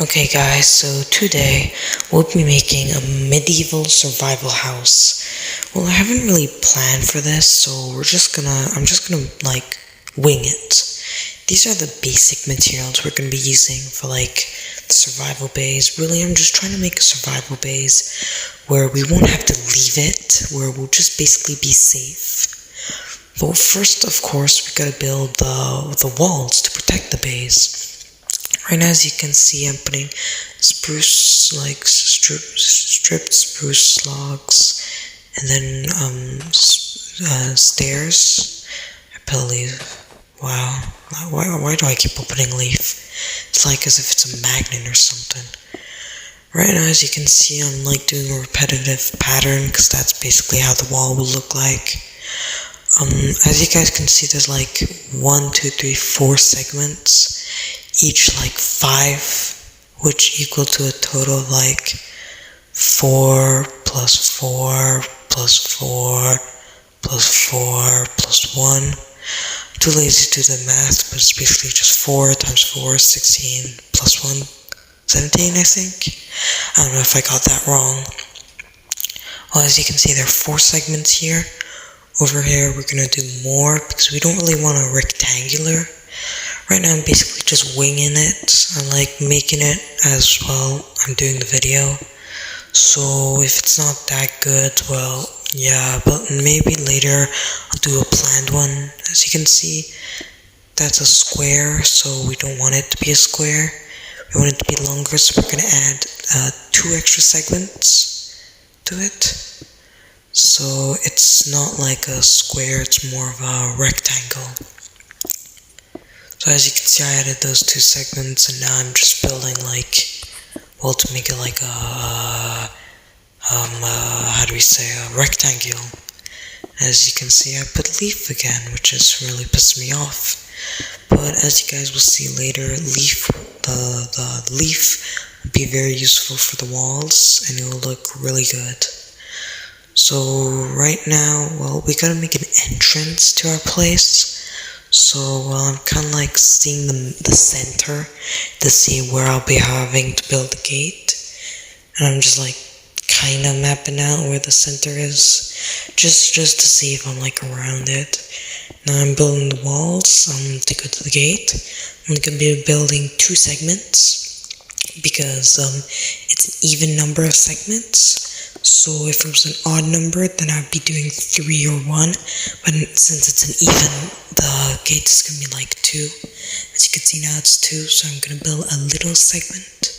Okay guys, so today we'll be making a medieval survival house. Well, I haven't really planned for this, so I'm just gonna wing it. These are the basic materials we're gonna be using for the survival base. Really, I'm just trying to make a survival base where we won't have to leave it, where we'll just basically be safe. But first, of course, we gotta build the walls to protect the base. Right now, as you can see, I'm putting stripped spruce logs, and then stairs. I put a leaf. Wow, why do I keep opening leaf? It's like as if it's a magnet or something. Right now, as you can see, I'm doing a repetitive pattern because that's basically how the wall will look like. As you guys can see, there's 1, 2, 3, 4 segments. Each 5, which equal to a total of 4 plus 4 plus 4 plus 4 plus 1. I'm too lazy to do the math, but it's basically just 4 times 4 is 16 plus 1, 17, I think. I don't know if I got that wrong. Well, as you can see, there are 4 segments here. Over here, we're going to do more because we don't really want a rectangular. Right now, I'm basically just winging it. I'm making it as well. I'm doing the video. So if it's not that good, well, yeah, but maybe later I'll do a planned one. As you can see, that's a square, so we don't want it to be a square. We want it to be longer, so we're going to add 2 extra segments to it. So it's not like a square, it's more of a rectangle. So as you can see, I added those 2 segments, and now I'm just building to make it a rectangle. As you can see, I put leaf again, which just really pissed me off. But as you guys will see later, the leaf will be very useful for the walls, and it will look really good. So right now, well, we gotta make an entrance to our place. So I'm kind of seeing the center to see where I'll be having to build the gate. And I'm just kind of mapping out where the center is, just to see if I'm around it. Now I'm building the walls to go to the gate. I'm gonna be building 2 segments because it's an even number of segments. So if it was an odd number, then I'd be doing 3 or 1. But since it's an even, the gate is going to be 2. As you can see now, it's 2. So I'm going to build a little segment.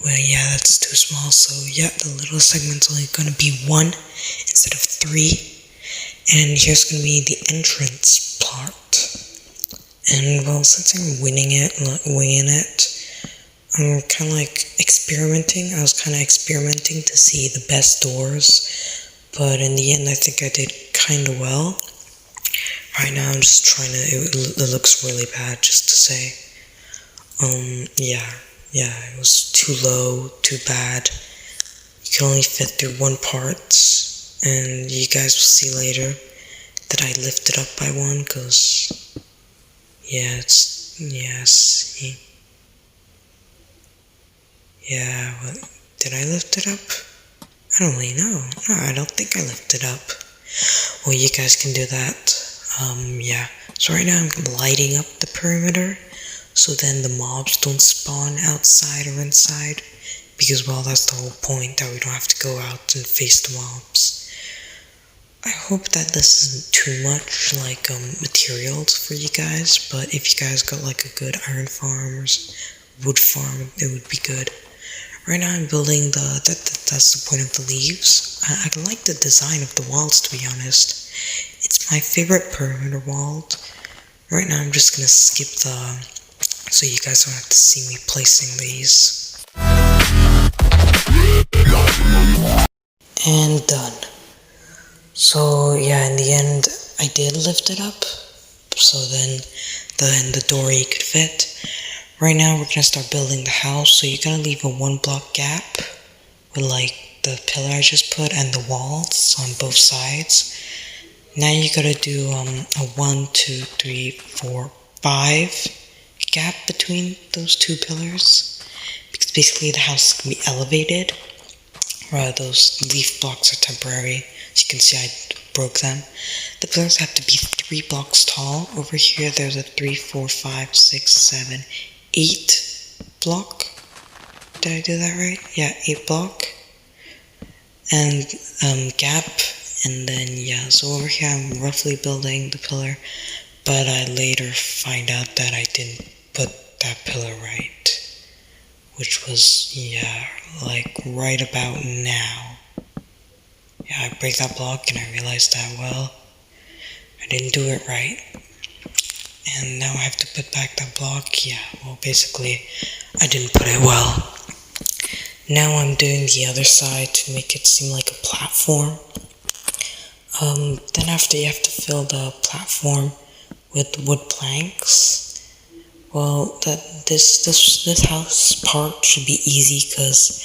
Well, yeah, that's too small. So yeah, the little segment's only going to be 1 instead of 3. And here's going to be the entrance part. And well, since I'm winging it, I'm kind of experimenting. I was kind of experimenting to see the best doors, but in the end, I think I did kind of well. Right now, I'm just trying to. It looks really bad, just to say. Yeah, it was too low, too bad. You can only fit through 1 part, and you guys will see later that I lifted up by 1, cause see. Yeah, what, did I lift it up? I don't really know. No, I don't think I lifted up. Well, you guys can do that. Yeah. So right now I'm lighting up the perimeter, so then the mobs don't spawn outside or inside, because, well, that's the whole point, that we don't have to go out and face the mobs. I hope that this isn't too much, materials for you guys, but if you guys got a good iron farm or wood farm, it would be good. Right now I'm building that's the point of the leaves. I like the design of the walls, to be honest. It's my favorite perimeter wall. Right now I'm just gonna skip so you guys don't have to see me placing these. And done. So yeah, in the end, I did lift it up, so then the dory could fit. Right now, we're gonna start building the house, so you're gonna leave a 1 block gap with the pillar I just put and the walls on both sides. Now you gotta do a 1, 2, 3, 4, 5 gap between those 2 pillars, because basically the house can be elevated. Those leaf blocks are temporary. As you can see, I broke them. The pillars have to be 3 blocks tall. Over here, there's a 3, 4, 5, 6, 7, 8 block. Did I do that right? Yeah, 8 block. And gap. And then, yeah, so over here I'm roughly building the pillar. But I later find out that I didn't put that pillar right. Which was, yeah, like right about now. Yeah, I break that block and I realized that, well, I didn't do it right. And now I have to put back that block. Yeah, well, basically, I didn't put it well. Now I'm doing the other side to make it seem like a platform. Then after you have to fill the platform with wood planks. Well, this house part should be easy because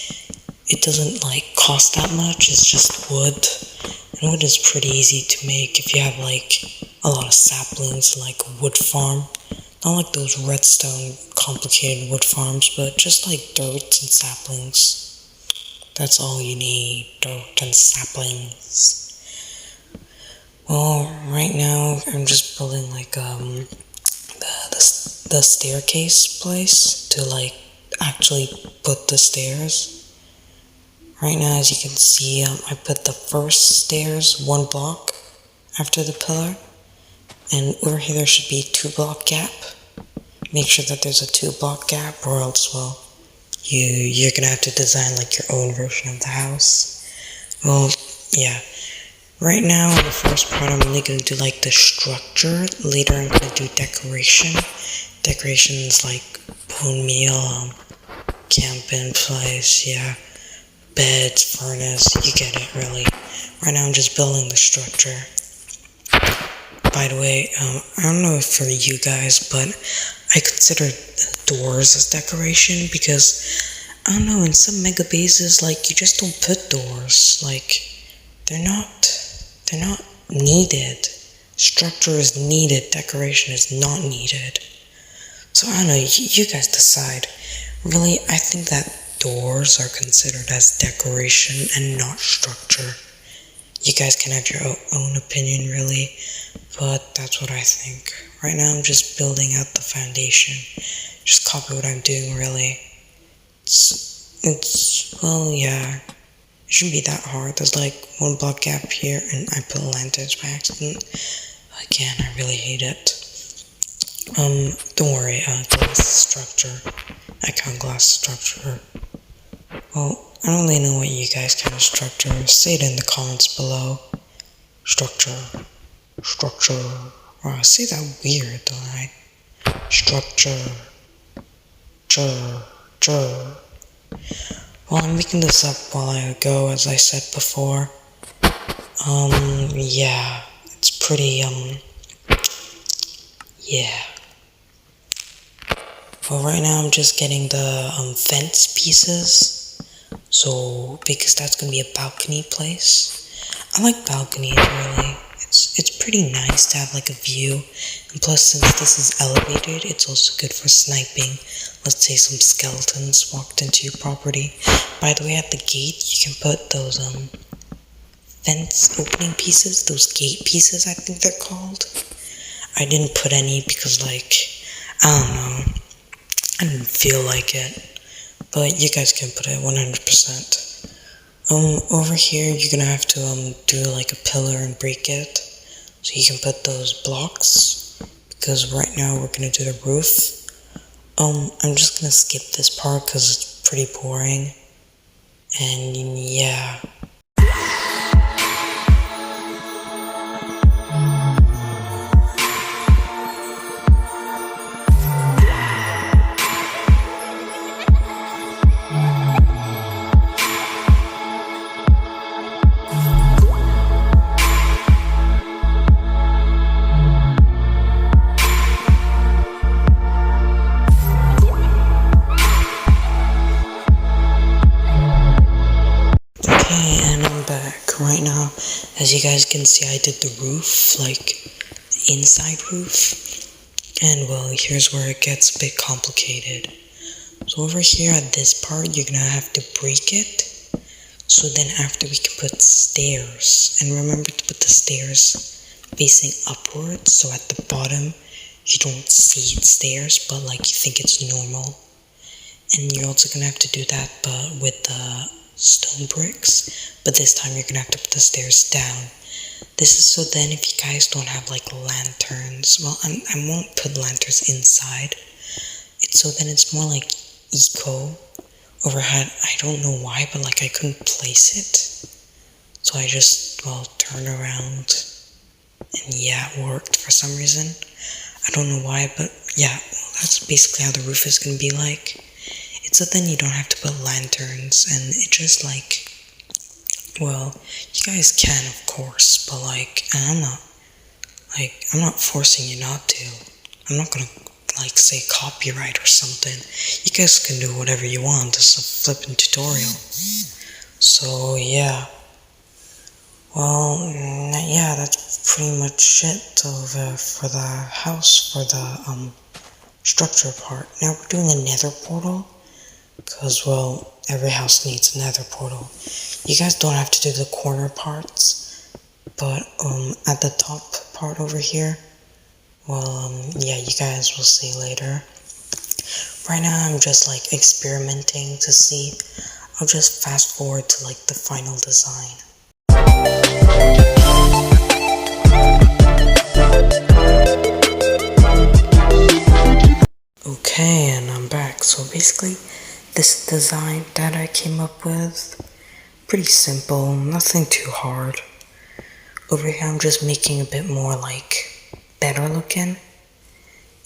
it doesn't like cost that much. It's just wood, and wood is pretty easy to make if you have like a lot of saplings, like a wood farm. Not like those redstone complicated wood farms, but just like dirt and saplings. That's all you need, dirt and saplings. Well, right now I'm just building like the staircase place to like actually put the stairs. Right now, as you can see, I put the first stairs 1 block after the pillar, and over here there should be a 2 block gap. Make sure that there's a 2 block gap, or else, well, you're gonna have to design like your own version of the house. Well, yeah. Right now, in the first part, I'm only gonna do like the structure. Later, I'm gonna do decoration. Decorations like bone meal, camping place, yeah, beds, furnace, you get it, really. Right now, I'm just building the structure. By the way, I don't know if for you guys, but I consider doors as decoration because, I don't know, in some mega bases, like, you just don't put doors. Like, they're not needed. Structure is needed, decoration is not needed. So I don't know, you guys decide. Really, I think that doors are considered as decoration and not structure. You guys can have your own opinion, really, but that's what I think. Right now, I'm just building out the foundation. Just copy what I'm doing, really. Well, yeah. It shouldn't be that hard. There's like 1 block gap here, and I put lanterns by accident. Again, I really hate it. Don't worry, glass structure. I count glass structure. Well, I don't really know what you guys count as structure. Say it in the comments below. Structure. Wow, I say that weird, don't I? Structure. Well, I'm making this up while I go, as I said before. Yeah, it's pretty, yeah. Well, right now I'm just getting the, fence pieces. So, because that's gonna be a balcony place. I like balconies, really. It's pretty nice to have, like, a view. And plus, since this is elevated, it's also good for sniping. Let's say some skeletons walked into your property. By the way, at the gate, you can put those, fence opening pieces, those gate pieces, I think they're called. I didn't put any because, like, I don't know, I didn't feel like it, but you guys can put it 100%. Over here, you're gonna have to, do, like, a pillar and break it, so you can put those blocks, because right now we're gonna do the roof. I'm just gonna skip this part because it's pretty boring, and yeah. Right now, as you guys can see, I did the roof, like the inside roof, and well, here's where it gets a bit complicated. So over here at this part, you're gonna have to break it. So then after we can put stairs. And remember to put the stairs facing upwards. So at the bottom, you don't see stairs, but like you think it's normal. And you're also gonna have to do that but with the stone bricks. But this time you're gonna have to put the stairs down. This is so then if you guys don't have like lanterns, well I won't put lanterns inside. It's so then it's more like eco overhead. I don't know why, but like I couldn't place it. So I just, well, turned around and yeah, it worked for some reason. I don't know why, but yeah, well, that's basically how the roof is gonna be like. It's so then you don't have to put lanterns and it just like, well, you guys can of course, but like, I'm not forcing you not to. I'm not gonna like say copyright or something. You guys can do whatever you want. This is a flipping tutorial. So yeah. Well, yeah, that's pretty much it for the house, for the structure part. Now we're doing a nether portal. Because, well, every house needs a nether portal. You guys don't have to do the corner parts, but at the top part over here, well, yeah, you guys will see later. Right now I'm just like experimenting to see. I'll just fast forward to like the final design. Okay, and I'm back. So basically, this design that I came up with, pretty simple, nothing too hard. Over here I'm just making a bit more like better looking.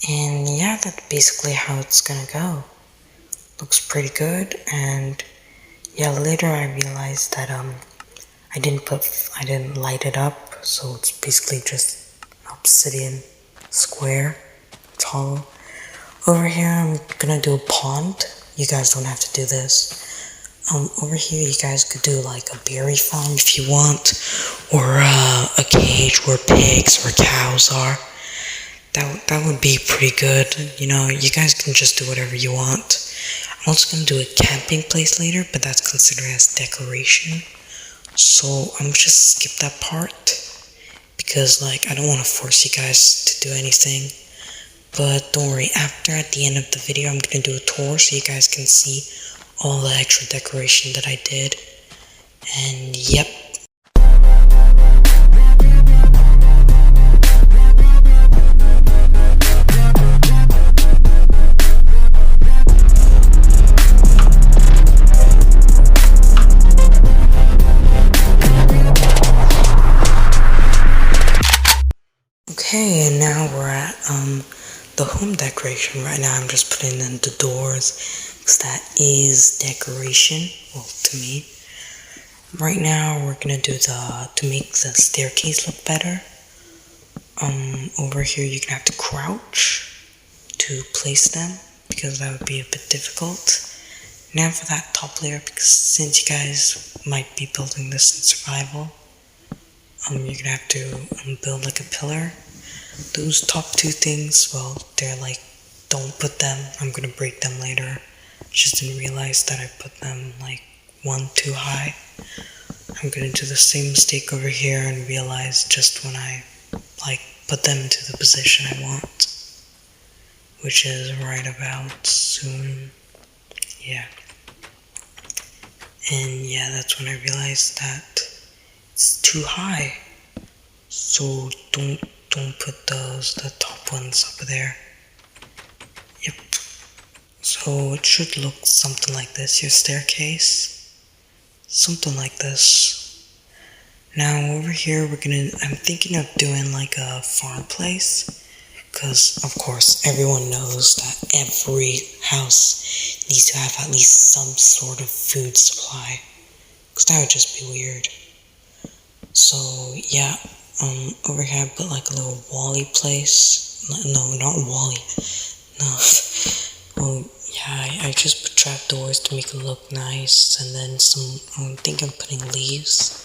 And yeah, that's basically how it's gonna go. Looks pretty good. And yeah, later I realized that I didn't light it up, so it's basically just obsidian square. It's hollow. Over here I'm gonna do a pond. You guys don't have to do this. Over here you guys could do like a berry farm if you want, or a cage where pigs or cows are. That would be pretty good. You know, you guys can just do whatever you want. I'm also gonna do a camping place later, but that's considered as decoration. So I'm just skip that part because like I don't want to force you guys to do anything. But don't worry, at the end of the video, I'm gonna do a tour so you guys can see all the extra decoration that I did. And yep. Okay, and now we're at the home decoration. Right now I'm just putting in the doors because that is decoration, well, to me. Right now we're gonna do to make the staircase look better. Over here you're gonna have to crouch to place them because that would be a bit difficult. Now for that top layer, because since you guys might be building this in survival, you're gonna have to build like a pillar. Those top two things, well, they're like, don't put them. I'm gonna break them later. Just didn't realize that I put them like one too high. I'm gonna do the same mistake over here and realize just when I like put them into the position I want, which is right about soon. Yeah. And yeah, that's when I realized that it's too high. So don't put the top ones up there. Yep. So it should look something like this, your staircase. Something like this. Now over here I'm thinking of doing like a fireplace. Because of course everyone knows that every house needs to have at least some sort of food supply. Because that would just be weird. So yeah. Over here I put like a little Wally place. No, not Wally. No. Well, yeah, I just put trapdoors to make it look nice, and then I think I'm putting leaves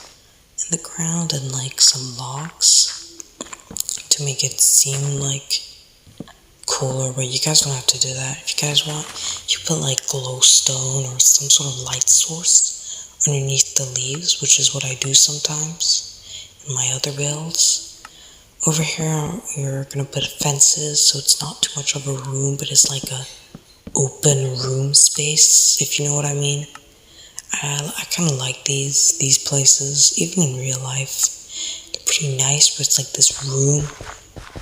in the ground and like some logs to make it seem like cooler, but you guys don't have to do that. If you guys want, you put like glowstone or some sort of light source underneath the leaves, which is what I do sometimes in my other builds. Over here, you're gonna put fences, so it's not too much of a room, but it's like a open room space, if you know what I mean. I kind of like these places, even in real life. They're pretty nice, but it's like this room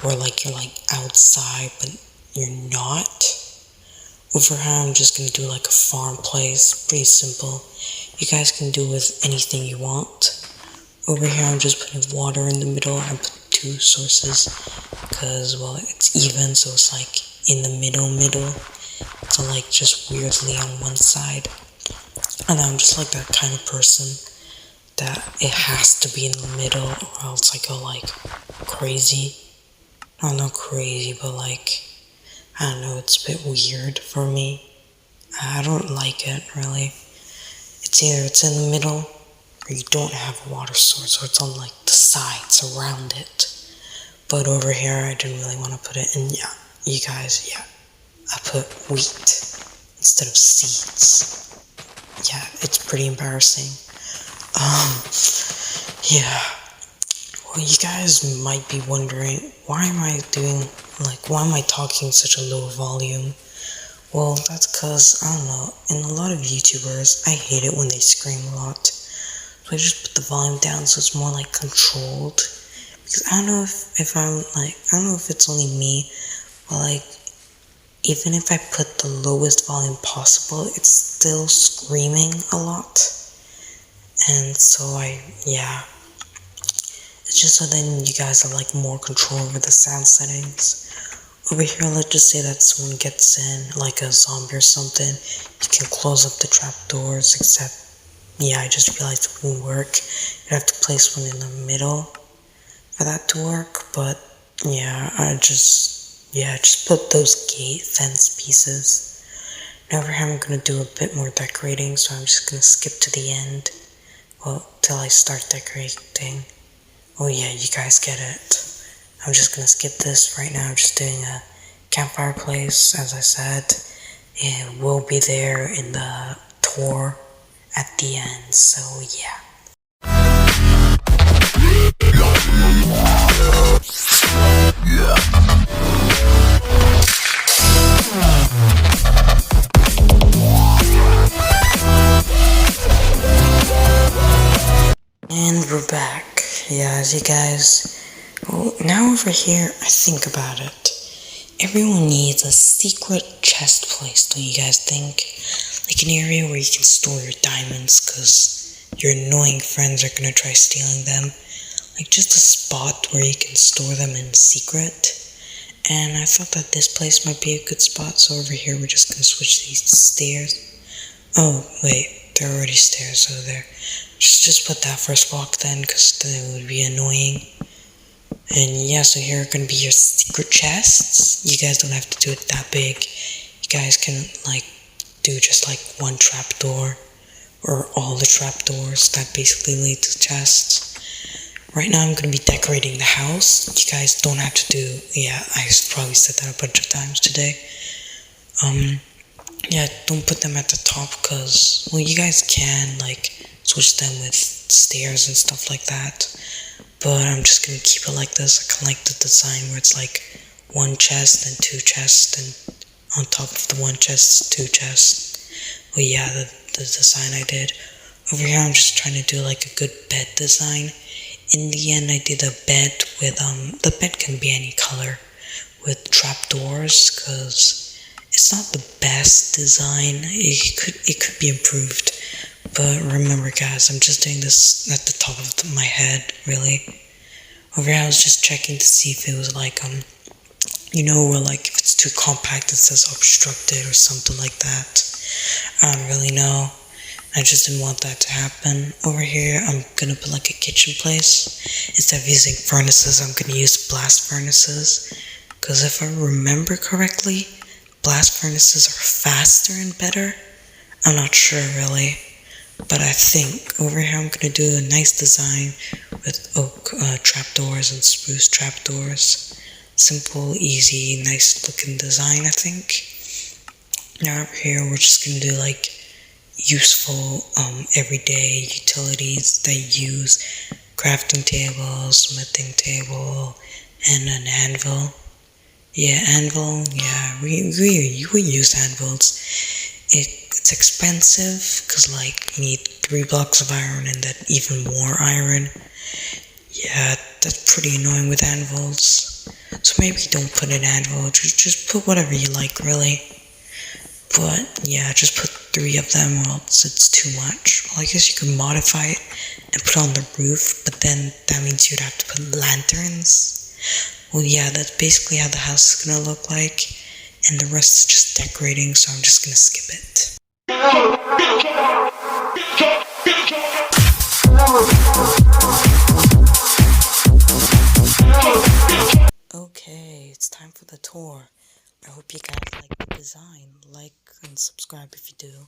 where like you're like outside, but you're not. Over here, I'm just gonna do like a farm place, pretty simple. You guys can do with anything you want. Over here, I'm just putting water in the middle. I put 2 sources because, well, it's even, so it's like in the middle. So like just weirdly on one side. And I'm just like that kind of person that it has to be in the middle or else I go like crazy. Well, not crazy, but like, I don't know, it's a bit weird for me. I don't like it, really. It's either it's in the middle or you don't have a water source, or it's on like the sides around it. But over here, I didn't really want to put it in. Yeah, you guys, yeah. I put wheat instead of seeds. Yeah, it's pretty embarrassing. Yeah. Well, you guys might be wondering, why am I talking such a low volume? Well, that's because, I don't know, in a lot of YouTubers, I hate it when they scream a lot. So I just put the volume down so it's more like controlled. Because I don't know if I don't know if it's only me, but like, even if I put the lowest volume possible, it's still screaming a lot. And so yeah. It's just so then you guys have like more control over the sound settings. Over here, let's just say that someone gets in, like a zombie or something. You can close up the trapdoors, except, yeah, I just realized it won't work. You'd have to place one in the middle for that to work, but yeah, just put those gate fence pieces. Now over here, I'm gonna do a bit more decorating, so I'm just gonna skip to the end. Well, till I start decorating. Oh yeah, you guys get it. I'm just gonna skip this right now. I'm just doing a campfire place, as I said. It will be there in the tour at the end, so yeah. And we're back. Yeah, as you guys, well, now over here, I think about it. Everyone needs a secret chest place, don't you guys think? Like an area where you can store your diamonds, cause your annoying friends are gonna try stealing them. Like just a spot where you can store them in secret. And I thought that this place might be a good spot, so over here we're just gonna switch these stairs. Oh, wait, there are already stairs over there. Just put that first block then, because then it would be annoying. And yeah, so here are going to be your secret chests. You guys don't have to do it that big. You guys can like do just like one trapdoor, or all the trapdoors that basically lead to chests. Right now I'm going to be decorating the house. You guys don't have to do, yeah, I probably said that a bunch of times today. Yeah, don't put them at the top, because, well, you guys can like switch them with stairs and stuff like that, but I'm just gonna keep it like this. I kind of like the design where it's like one chest and 2 chests, and on top of the one chest, 2 chests. Well, yeah, the design I did. Over here, I'm just trying to do like a good bed design. In the end, I did a bed with, the bed can be any color, with trapdoors, because it's not the best design. It could be improved. But remember guys, I'm just doing this at the top of my head, really. Over here I was just checking to see if it was like, you know, where like if it's too compact it says obstructed or something like that. I don't really know. I just didn't want that to happen. Over here I'm gonna put like a kitchen place. Instead of using furnaces, I'm gonna use blast furnaces. Because if I remember correctly, blast furnaces are faster and better. I'm not sure really. But I think over here I'm going to do a nice design with oak trapdoors and spruce trapdoors. simple, easy, nice looking design, I think. Now over here, we're just gonna do like useful, everyday utilities that you use: crafting table, smithing table, and an anvil. Yeah, anvil. Yeah, we use anvils. It's expensive because like you need 3 blocks of iron and then even more iron. Yeah, that's pretty annoying with anvils. So maybe don't put an anvil. Just put whatever you like, really. But yeah, just put 3 of them, or else it's too much. Well, I guess you could modify it and put it on the roof, but then that means you'd have to put lanterns. Well, yeah, that's basically how the house is gonna look like, and the rest is just decorating, so I'm just gonna skip it. Okay, it's time for the tour. I hope you guys like the design. Like and subscribe if you do.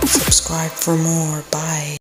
Subscribe for more. Bye.